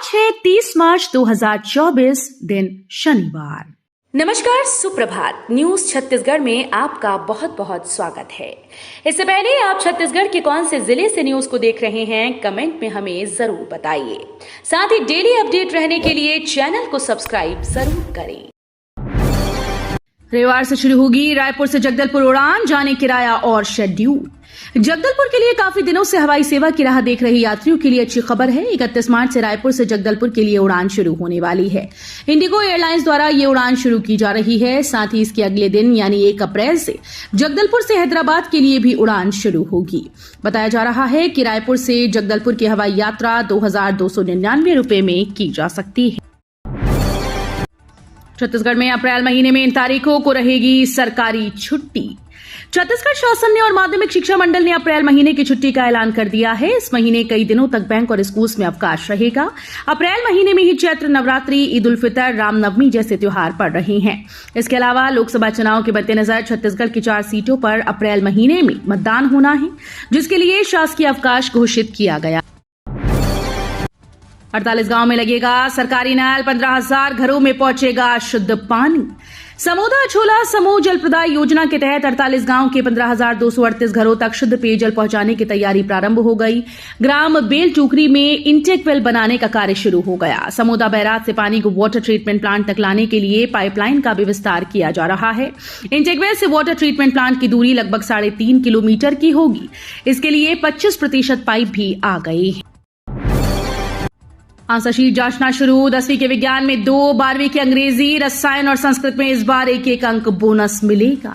आज है 30 मार्च 2024 दिन शनिवार। नमस्कार, सुप्रभात। न्यूज छत्तीसगढ़ में आपका बहुत बहुत स्वागत है। इससे पहले आप छत्तीसगढ़ के कौन से जिले से न्यूज को देख रहे हैं, कमेंट में हमें जरूर बताइए। साथ ही डेली अपडेट रहने के लिए चैनल को सब्सक्राइब जरूर करें। रविवार से शुरू होगी रायपुर से जगदलपुर उड़ान, जाने किराया और शेड्यूल। जगदलपुर के लिए काफी दिनों से हवाई सेवा की राह देख रहे यात्रियों के लिए अच्छी खबर है। 31 मार्च से रायपुर से जगदलपुर के लिए उड़ान शुरू होने वाली है। इंडिगो एयरलाइंस द्वारा ये उड़ान शुरू की जा रही है। साथ ही इसके अगले दिन यानी 1 अप्रैल से जगदलपुर से हैदराबाद के लिए भी उड़ान शुरू होगी। बताया जा रहा है कि रायपुर से जगदलपुर की हवाई यात्रा 2299 रुपए में की जा सकती है। छत्तीसगढ़ में अप्रैल महीने में इन तारीखों को रहेगी सरकारी छुट्टी। छत्तीसगढ़ शासन ने और माध्यमिक शिक्षा मंडल ने अप्रैल महीने की छुट्टी का ऐलान कर दिया है। इस महीने कई दिनों तक बैंक और स्कूल्स में अवकाश रहेगा। अप्रैल महीने में ही चैत्र नवरात्रि, ईद उल फितर, रामनवमी जैसे त्योहार पड़ रहे हैं। इसके अलावा लोकसभा चुनाव के मद्देनजर छत्तीसगढ़ की 4 सीटों पर अप्रैल महीने में मतदान होना है, जिसके लिए शासकीय अवकाश घोषित किया गया। 48 गांव में लगेगा सरकारी नल, 15,000 घरों में पहुंचेगा शुद्ध पानी। समोदा झोला समूह जल प्रदाय योजना के तहत 48 गांव के 15,238 घरों तक शुद्ध पेयजल पहुंचाने की तैयारी प्रारंभ हो गई। ग्राम बेल टूकरी में इंटेक वेल बनाने का कार्य शुरू हो गया। समोदा बैराज से पानी को वाटर ट्रीटमेंट प्लांट तक लाने के लिए पाइपलाइन का भी विस्तार किया जा रहा है। इंटेक वेल से वाटर ट्रीटमेंट प्लांट की दूरी लगभग 3.5 किलोमीटर की होगी। इसके लिए 25% पाइप भी आ गई है। आंसर शीट जांचना शुरू। 10वीं के विज्ञान में 2, 12वीं के अंग्रेजी, रसायन और संस्कृत में इस बार 1-1 अंक बोनस मिलेगा।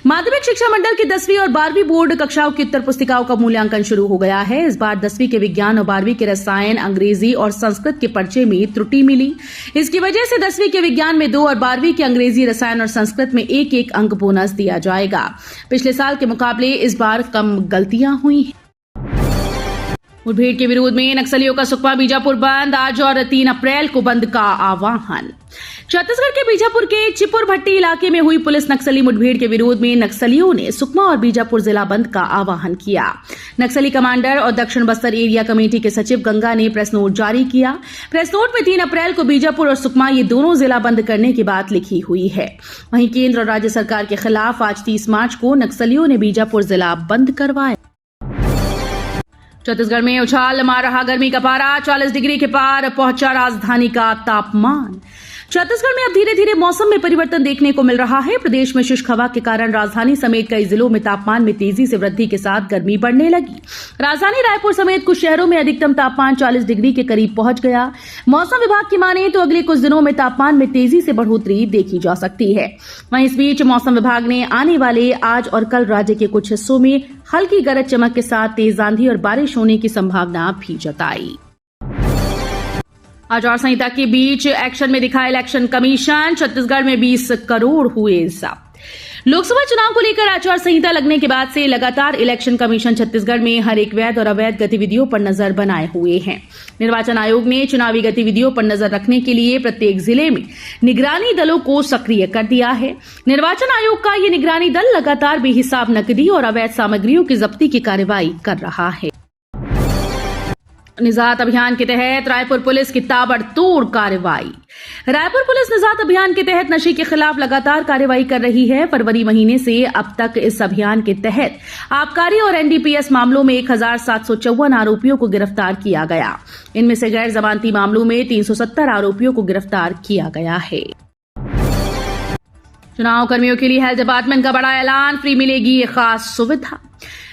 माध्यमिक शिक्षा मंडल की 10वीं और 12वीं बोर्ड कक्षाओं की उत्तर पुस्तिकाओं का मूल्यांकन शुरू हो गया है। इस बार 10वीं के विज्ञान और 12वीं के रसायन, अंग्रेजी और संस्कृत के पर्चे में त्रुटि मिली। इसकी वजह से 10वीं के विज्ञान में 2 और 12वीं के अंग्रेजी, रसायन और संस्कृत में 1-1 अंक बोनस दिया जाएगा। पिछले साल के मुकाबले इस बार कम गलतियां हुई हैं। मुठभेड़ के विरोध में नक्सलियों का सुकमा बीजापुर बंद, आज और 3 अप्रैल को बंद का आह्वान। छत्तीसगढ़ के बीजापुर के चिपुर भट्टी इलाके में हुई पुलिस नक्सली मुठभेड़ के विरोध में नक्सलियों ने सुकमा और बीजापुर जिला बंद का आह्वान किया। नक्सली कमांडर और दक्षिण बस्तर एरिया कमेटी के सचिव गंगा ने प्रेस नोट जारी किया। प्रेस नोट में 3 अप्रैल को बीजापुर और सुकमा ये दोनों जिला बंद करने की बात लिखी हुई है। वहीं केंद्र और राज्य सरकार के खिलाफ आज 30 मार्च को नक्सलियों ने बीजापुर जिला बंद करवाया। छत्तीसगढ़ में उछाल मार रहा गर्मी का पारा, 40 डिग्री के पार पहुंचा राजधानी का तापमान। छत्तीसगढ़ में अब धीरे धीरे मौसम में परिवर्तन देखने को मिल रहा है। प्रदेश में शुष्क हवा के कारण राजधानी समेत कई जिलों में तापमान में तेजी से वृद्धि के साथ गर्मी बढ़ने लगी। राजधानी रायपुर समेत कुछ शहरों में अधिकतम तापमान 40 डिग्री के करीब पहुंच गया। मौसम विभाग की माने तो अगले कुछ दिनों में तापमान में तेजी से बढ़ोतरी देखी जा सकती है। वहीं इस बीच मौसम विभाग ने आने वाले आज और कल राज्य के कुछ हिस्सों में हल्की गरज चमक के साथ तेज आंधी और बारिश होने की संभावना भी जताई। आचार संहिता के बीच एक्शन में दिखा इलेक्शन कमीशन, छत्तीसगढ़ में 20 करोड़ हुए जब्त। लोकसभा चुनाव को लेकर आचार संहिता लगने के बाद से लगातार इलेक्शन कमीशन छत्तीसगढ़ में हर एक वैध और अवैध गतिविधियों पर नजर बनाए हुए हैं। निर्वाचन आयोग ने चुनावी गतिविधियों पर नजर रखने के लिए प्रत्येक जिले में निगरानी दलों को सक्रिय कर दिया है। निर्वाचन आयोग का ये निगरानी दल लगातार बेहिसाब नकदी और अवैध सामग्रियों की जब्ती की कार्रवाई कर रहा है। निजात अभियान के तहत रायपुर पुलिस की ताबड़तोड़ कार्रवाई। रायपुर पुलिस निजात अभियान के तहत नशे के खिलाफ लगातार कार्रवाई कर रही है। फरवरी महीने से अब तक इस अभियान के तहत आबकारी और एनडीपीएस मामलों में 1754 आरोपियों को गिरफ्तार किया गया। इनमें से गैर जमानती मामलों में 370 आरोपियों को गिरफ्तार किया गया है। चुनाव कर्मियों के लिए हेल्थ डिपार्टमेंट का बड़ा ऐलान, फ्री मिलेगी ये खास सुविधा।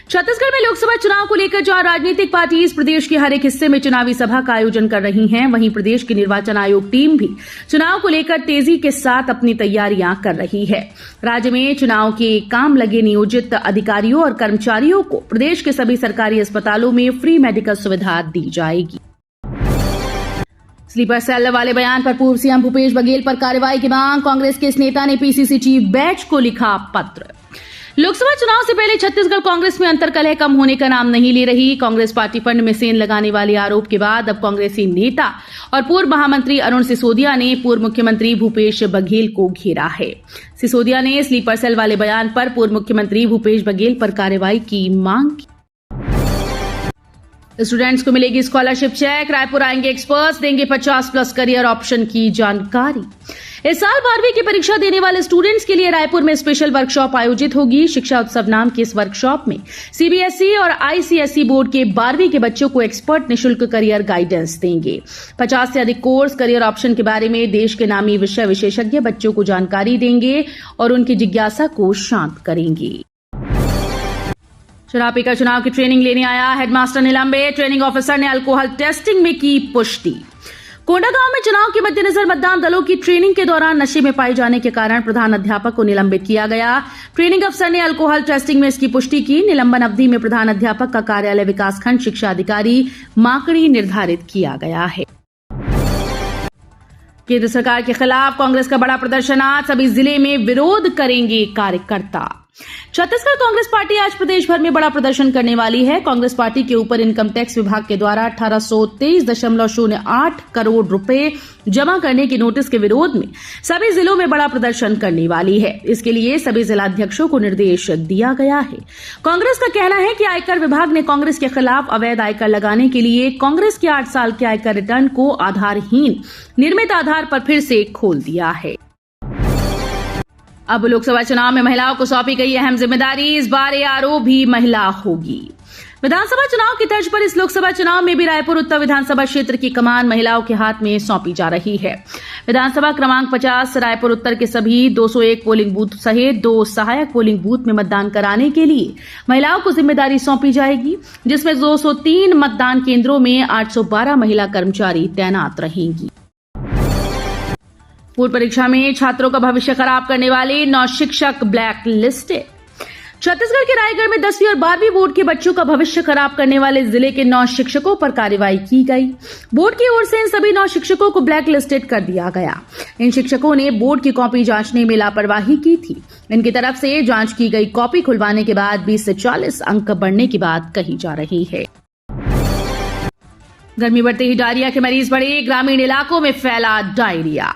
छत्तीसगढ़ में लोकसभा चुनाव को लेकर जहां राजनीतिक पार्टी इस प्रदेश के हर एक हिस्से में चुनावी सभा का आयोजन कर रही हैं, वहीं प्रदेश की निर्वाचन आयोग टीम भी चुनाव को लेकर तेजी के साथ अपनी तैयारियां कर रही है। राज्य में चुनाव के काम लगे नियोजित अधिकारियों और कर्मचारियों को प्रदेश के सभी सरकारी अस्पतालों में फ्री मेडिकल सुविधा दी जाएगी। स्लीपर सेल वाले बयान पर पूर्व सीएम भूपेश बघेल पर कार्रवाई की मांग, कांग्रेस के इस नेता ने पीसीसी चीफ बैच को लिखा पत्र। लोकसभा चुनाव से पहले छत्तीसगढ़ कांग्रेस में अंतर्कलह कम होने का नाम नहीं ले रही। कांग्रेस पार्टी फंड में सेंध लगाने वाले आरोप के बाद अब कांग्रेसी नेता और पूर्व महामंत्री अरुण सिसोदिया ने पूर्व मुख्यमंत्री भूपेश बघेल को घेरा है। सिसोदिया ने स्लीपर सेल वाले बयान पर पूर्व मुख्यमंत्री भूपेश बघेल पर कार्रवाई की मांग की। स्टूडेंट्स को मिलेगी स्कॉलरशिप चेक। रायपुर आएंगे एक्सपर्ट्स, देंगे 50+ करियर ऑप्शन की जानकारी। इस साल 12वीं की परीक्षा देने वाले स्टूडेंट्स के लिए रायपुर में स्पेशल वर्कशॉप आयोजित होगी। शिक्षा उत्सव नाम की इस वर्कशॉप में सीबीएसई और आईसीएसई बोर्ड के 12वीं के बच्चों को एक्सपर्ट निःशुल्क करियर गाइडेंस देंगे। 50 से अधिक कोर्स, करियर ऑप्शन के बारे में देश के नामी विषय विशेषज्ञ बच्चों को जानकारी देंगे और उनकी जिज्ञासा को शांत करेंगे। शराब पीकर चुनाव की ट्रेनिंग लेने आया हेडमास्टर निलंबित। ट्रेनिंग ऑफिसर ने अल्कोहल टेस्टिंग में की पुष्टि। कोंडागांव में चुनाव के मद्देनजर मतदान दलों की ट्रेनिंग के दौरान नशे में पाए जाने के कारण प्रधान अध्यापक को निलंबित किया गया। ट्रेनिंग अफसर ने अल्कोहल टेस्टिंग में इसकी पुष्टि की। निलंबन अवधि में प्रधान अध्यापक का कार्यालय विकासखंड शिक्षा अधिकारी माकड़ी निर्धारित किया गया है। केंद्र सरकार के खिलाफ कांग्रेस का बड़ा प्रदर्शन आज। सभी जिले में विरोध करेंगे कार्यकर्ता। छत्तीसगढ़ कांग्रेस पार्टी आज प्रदेश भर में बड़ा प्रदर्शन करने वाली है। कांग्रेस पार्टी के ऊपर इनकम टैक्स विभाग के द्वारा 1823.08 करोड़ रुपए जमा करने के नोटिस के विरोध में सभी जिलों में बड़ा प्रदर्शन करने वाली है। इसके लिए सभी जिलाध्यक्षों को निर्देश दिया गया है। कांग्रेस का कहना है कि आयकर विभाग ने कांग्रेस के खिलाफ अवैध आयकर लगाने के लिए कांग्रेस के 8 साल के आयकर रिटर्न को आधारहीन निर्मित आधार पर फिर से खोल दिया है। अब लोकसभा चुनाव में महिलाओं को सौंपी गई अहम जिम्मेदारी। इस बार एआरओ भी महिला होगी। विधानसभा चुनाव की तर्ज पर इस लोकसभा चुनाव में भी रायपुर उत्तर विधानसभा क्षेत्र की कमान महिलाओं के हाथ में सौंपी जा रही है। विधानसभा क्रमांक 50 रायपुर उत्तर के सभी 201 पोलिंग बूथ सहित 2 सहायक पोलिंग बूथ में मतदान कराने के लिए महिलाओं को जिम्मेदारी सौंपी जाएगी, जिसमें 203 मतदान केंद्रों में 812 महिला कर्मचारी तैनात रहेंगी। बोर्ड परीक्षा में छात्रों का भविष्य खराब करने वाले 9 शिक्षक ब्लैक लिस्टेड। छत्तीसगढ़ के रायगढ़ में 10वीं और 12वीं बोर्ड के बच्चों का भविष्य खराब करने वाले जिले के 9 शिक्षकों पर कार्रवाई की गई। बोर्ड की ओर से इन सभी 9 शिक्षकों को ब्लैक लिस्टेड कर दिया गया। इन शिक्षकों ने बोर्ड की कॉपी जांचने में लापरवाही की थी। इनकी तरफ से जांच की गई कॉपी खुलवाने के बाद 20 से 40 अंक बढ़ने की बात कही जा रही है। गर्मी बढ़ते ही डायरिया के मरीज बढ़े। ग्रामीण इलाकों में फैला डायरिया।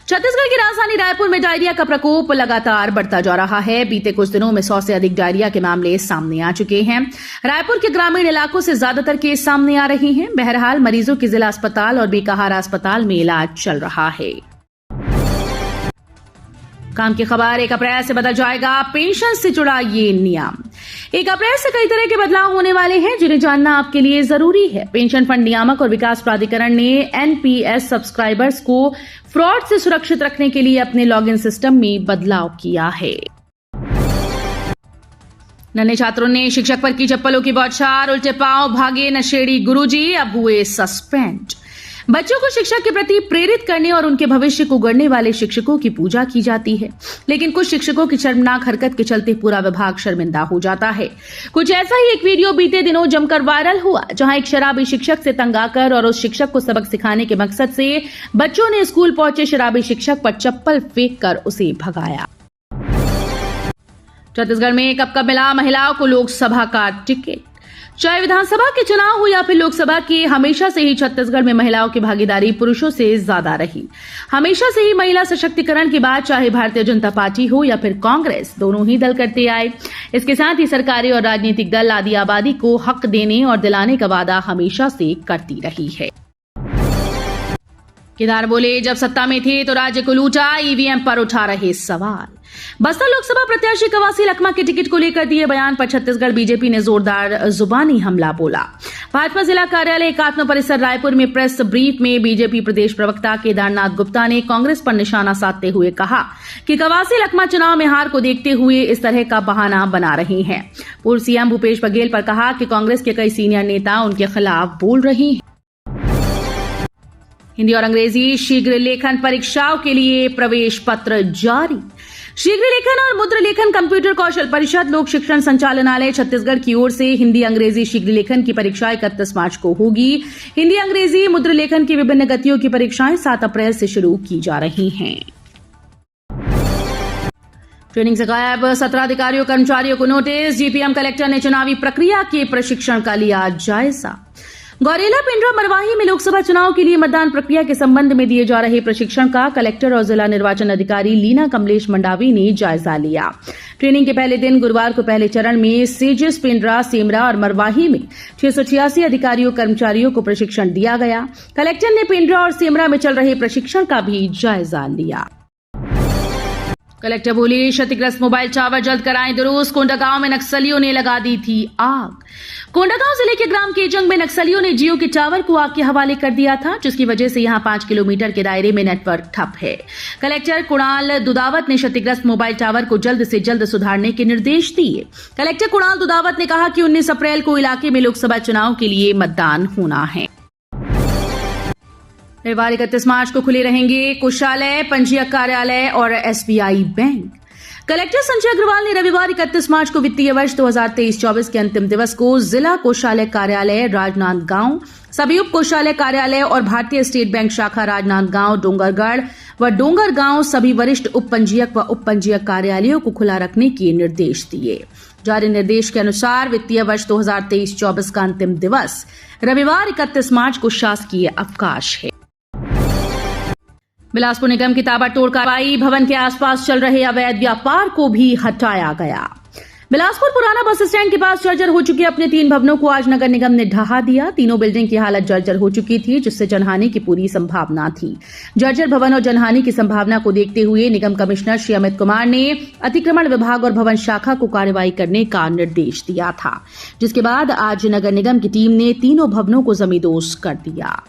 छत्तीसगढ़ की राजधानी रायपुर में डायरिया का प्रकोप लगातार बढ़ता जा रहा है। बीते कुछ दिनों में 100 से अधिक डायरिया के मामले सामने आ चुके हैं। रायपुर के ग्रामीण इलाकों से ज्यादातर केस सामने आ रहे हैं। बहरहाल मरीजों की जिला अस्पताल और बेकहारा अस्पताल में इलाज चल रहा है। काम की खबर। 1 अप्रैल से बदल जाएगा पेंशन से जुड़ा ये नियम। 1 अप्रैल से कई तरह के बदलाव होने वाले हैं, जिन्हें जानना आपके लिए जरूरी है। पेंशन फंड नियामक और विकास प्राधिकरण ने एनपीएस सब्सक्राइबर्स को फ्रॉड से सुरक्षित रखने के लिए अपने लॉगिन सिस्टम में बदलाव किया है। नन्हे छात्रों ने शिक्षक पर की चप्पलों की बौछार। उल्टे पांव भागे नशेड़ी गुरुजी, अब हुए सस्पेंड। बच्चों को शिक्षा के प्रति प्रेरित करने और उनके भविष्य को गढ़ने वाले शिक्षकों की पूजा की जाती है, लेकिन कुछ शिक्षकों की शर्मनाक हरकत के चलते पूरा विभाग शर्मिंदा हो जाता है। कुछ ऐसा ही एक वीडियो बीते दिनों जमकर वायरल हुआ, जहां एक शराबी शिक्षक से तंग आकर और उस शिक्षक को सबक सिखाने के मकसद से बच्चों ने स्कूल पहुंचे शराबी शिक्षक पर चप्पल फेंक कर उसे भगाया। छत्तीसगढ़ में कब मिला महिलाओं को लोकसभा का टिकट। चाहे विधानसभा के चुनाव हो या फिर लोकसभा के, हमेशा से ही छत्तीसगढ़ में महिलाओं की भागीदारी पुरुषों से ज्यादा रही। हमेशा से ही महिला सशक्तिकरण की बात चाहे भारतीय जनता पार्टी हो या फिर कांग्रेस, दोनों ही दल करते आए। इसके साथ ही सरकारी और राजनीतिक दल आदि आबादी को हक देने और दिलाने का वादा हमेशा से करती रही है। केदार बोले, जब सत्ता में थे तो राज्य को लूटा, ईवीएम पर उठा रहे सवाल। बस्तर लोकसभा प्रत्याशी कवासी लखमा के टिकट को लेकर दिए बयान पर छत्तीसगढ़ बीजेपी ने जोरदार जुबानी हमला बोला। भाजपा जिला कार्यालय एकात्म परिसर रायपुर में प्रेस ब्रीफ में बीजेपी प्रदेश प्रवक्ता केदारनाथ गुप्ता ने कांग्रेस पर निशाना साधते हुए कहा कि कवासी लखमा चुनाव में हार को देखते हुए इस तरह का बहाना बना रहे हैं। पूर्व सीएम भूपेश बघेल पर कहा कि कांग्रेस के कई सीनियर नेता उनके खिलाफ बोल रहे हैं। हिंदी और अंग्रेजी शीघ्र लेखन परीक्षाओं के लिए प्रवेश पत्र जारी। शीघ्र लेखन और मुद्र लेखन कंप्यूटर कौशल परिषद लोक शिक्षण संचालनालय छत्तीसगढ़ की ओर से हिंदी अंग्रेजी शीघ्र लेखन की परीक्षा 31 मार्च को होगी। हिंदी अंग्रेजी मुद्र लेखन की विभिन्न गतियों की परीक्षाएं 7 अप्रैल से शुरू की जा रही हैं। ट्रेनिंग से गायब 17 अधिकारियों कर्मचारियों को नोटिस। जीपीएम कलेक्टर ने चुनावी प्रक्रिया के प्रशिक्षण का लिया जायजा। गौरेला, पिंडरा, मरवाही में लोकसभा चुनाव के लिए मतदान प्रक्रिया के संबंध में दिए जा रहे प्रशिक्षण का कलेक्टर और जिला निर्वाचन अधिकारी लीना कमलेश मंडावी ने जायजा लिया। ट्रेनिंग के पहले दिन गुरुवार को पहले चरण में सेजिस, पिंडरा, सेमरा और मरवाही में 686 अधिकारियों कर्मचारियों को प्रशिक्षण दिया गया। कलेक्टर ने पिंडरा और सेमरा में चल रहे प्रशिक्षण का भी जायजा लिया। कलेक्टर बोले, क्षतिग्रस्त मोबाइल टावर जल्द कराएं दुरुस्त। कोंडागांव में नक्सलियों ने लगा दी थी आग। कोंडागांव जिले के ग्राम केजंग में नक्सलियों ने जियो के टावर को आग के हवाले कर दिया था, जिसकी वजह से यहां 5 किलोमीटर के दायरे में नेटवर्क ठप है। कलेक्टर कुणाल दुदावत ने क्षतिग्रस्त मोबाइल टावर को जल्द से जल्द सुधारने के निर्देश दिए। कलेक्टर कुणाल दुदावत ने कहा कि 19 अप्रैल को इलाके में लोकसभा चुनाव के लिए मतदान होना है। रविवार 31 मार्च को खुले रहेंगे कोषालय, पंजीयक कार्यालय और SBI bank. Collector Sanjay Agrawal ने रविवार 31 मार्च को वित्तीय वर्ष 2023-24 के अंतिम दिवस को जिला कोषालय कार्यालय राजनांदगांव, सभी उप कोषालय कार्यालय और भारतीय स्टेट बैंक शाखा राजनांदगांव, डोंगरगढ़ व डोंगरगांव सभी वरिष्ठ उप पंजीयक व उप पंजीयक कार्यालयों को खुला रखने के निर्देश दिए। जारी निर्देश के अनुसार वित्तीय वर्ष 2023-24 का अंतिम दिवस रविवार 31 मार्च को शासकीय अवकाश है। बिलासपुर निगम की ताबड़तोड़ कार्रवाई, भवन के आसपास चल रहे अवैध व्यापार को भी हटाया गया। बिलासपुर पुराना बस स्टैंड के पास जर्जर हो चुके अपने 3 भवनों को आज नगर निगम ने ढहा दिया। तीनों बिल्डिंग की हालत जर्जर हो चुकी थी, जिससे जनहानि की पूरी संभावना थी। जर्जर भवन और जनहानि की संभावना को देखते हुए निगम कमिश्नर श्री अमित कुमार ने अतिक्रमण विभाग और भवन शाखा को कार्रवाई करने का निर्देश दिया था, जिसके बाद आज नगर निगम की टीम ने तीनों भवनों को जमींदोज कर दिया।